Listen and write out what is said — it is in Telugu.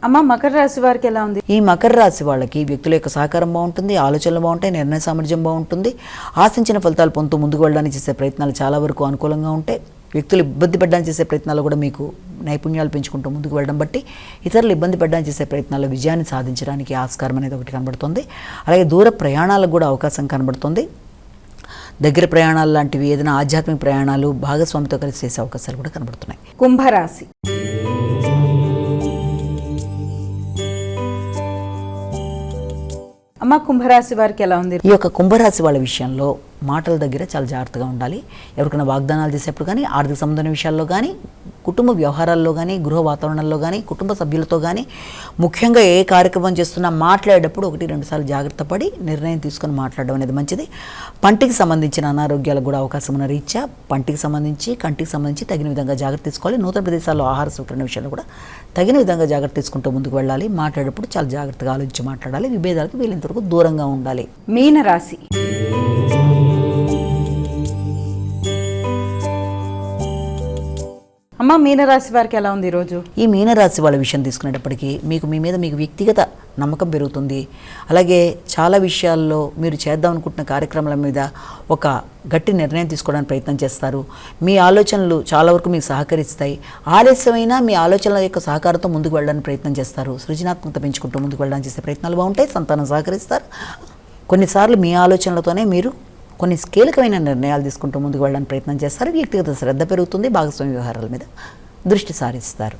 అమ్మ మకర రాశి వారికి ఎలా ఉంది? ఈ మకర రాశి వాళ్ళకి వ్యక్తుల యొక్క సహకారం బాగుంటుంది, ఆలోచనలు బాగుంటాయి, నిర్ణయ సామర్థ్యం బాగుంటుంది, ఆశించిన ఫలితాలు పొందుతూ ముందుకు వెళ్ళడానికి చేసే ప్రయత్నాలు చాలా వరకు అనుకూలంగా ఉంటాయి. వ్యక్తులు ఇబ్బంది పడడానికి చేసే ప్రయత్నాలు కూడా మీకు నైపుణ్యాలు పెంచుకుంటూ ముందుకు వెళ్ళడం బట్టి ఇతరులు ఇబ్బంది పడడానికి చేసే ప్రయత్నాల్లో విజయాన్ని సాధించడానికి ఆస్కారం అనేది ఒకటి కనబడుతుంది. అలాగే దూర ప్రయాణాలకు కూడా అవకాశం కనబడుతుంది. దగ్గర ప్రయాణాలు లాంటివి, ఏదైనా ఆధ్యాత్మిక ప్రయాణాలు భాగస్వామితో కలిసి చేసే అవకాశాలు కూడా కనబడుతున్నాయి. కుంభరాశి. అమ్మ కుంభరాశి వారికి ఎలా ఉంది? ఈ యొక్క కుంభరాశి వాళ్ళ విషయంలో మాటల దగ్గర చాలా జాగ్రత్తగా ఉండాలి. ఎవరికైనా వాగ్దానాలు చేసేప్పుడు కానీ, ఆర్థిక సంబంధమైన విషయాల్లో కానీ, కుటుంబ వ్యవహారాల్లో కానీ, గృహ వాతావరణంలో కానీ, కుటుంబ సభ్యులతో కానీ, ముఖ్యంగా ఏ కార్యక్రమం చేస్తున్నా మాట్లాడేటప్పుడు 1-2 సార్లు జాగ్రత్త పడి నిర్ణయం తీసుకొని మాట్లాడడం అనేది మంచిది. పంటికి సంబంధించిన అనారోగ్యాలకు కూడా అవకాశం ఉన్న రీత్యా పంటికి సంబంధించి, కంటికి సంబంధించి తగిన విధంగా జాగ్రత్త తీసుకోవాలి. నూతన ప్రదేశాల్లో ఆహార స్వీకరణ విషయంలో కూడా తగిన విధంగా జాగ్రత్త తీసుకుంటూ ముందుకు వెళ్ళాలి. మాట్లాడేటప్పుడు చాలా జాగ్రత్తగా ఆలోచించి మాట్లాడాలి. విభేదాలకు వీలైనంతవరకు దూరంగా ఉండాలి. మీనరాశి. అమ్మ మీనరాశి వారికి ఎలా ఉంది ఈరోజు? ఈ మీనరాశి వాళ్ళ విషయం తీసుకునేటప్పటికీ మీ మీద మీకు వ్యక్తిగత నమ్మకం పెరుగుతుంది. అలాగే చాలా విషయాల్లో మీరు చేద్దాం అనుకుంటున్న కార్యక్రమాల మీద ఒక గట్టి నిర్ణయం తీసుకోవడానికి ప్రయత్నం చేస్తారు. మీ ఆలోచనలు చాలా వరకు మీకు సహకరిస్తాయి. ఆలస్యమైనా మీ ఆలోచనల యొక్క సహకారంతో ముందుకు వెళ్ళడానికి ప్రయత్నం చేస్తారు. సృజనాత్మకత పెంచుకుంటూ ముందుకు వెళ్ళడానికి చేసే ప్రయత్నాలు బాగుంటాయి. సంతానం సహకరిస్తారు. కొన్నిసార్లు మీ ఆలోచనలతోనే మీరు కొన్ని కీలకమైన నిర్ణయాలు తీసుకుంటూ ముందుకు వెళ్ళడానికి ప్రయత్నం చేస్తారు. వ్యక్తిగత శ్రద్ధ పెరుగుతుంది. భాగస్వామ్య వ్యవహారాల మీద దృష్టి సారిస్తారు.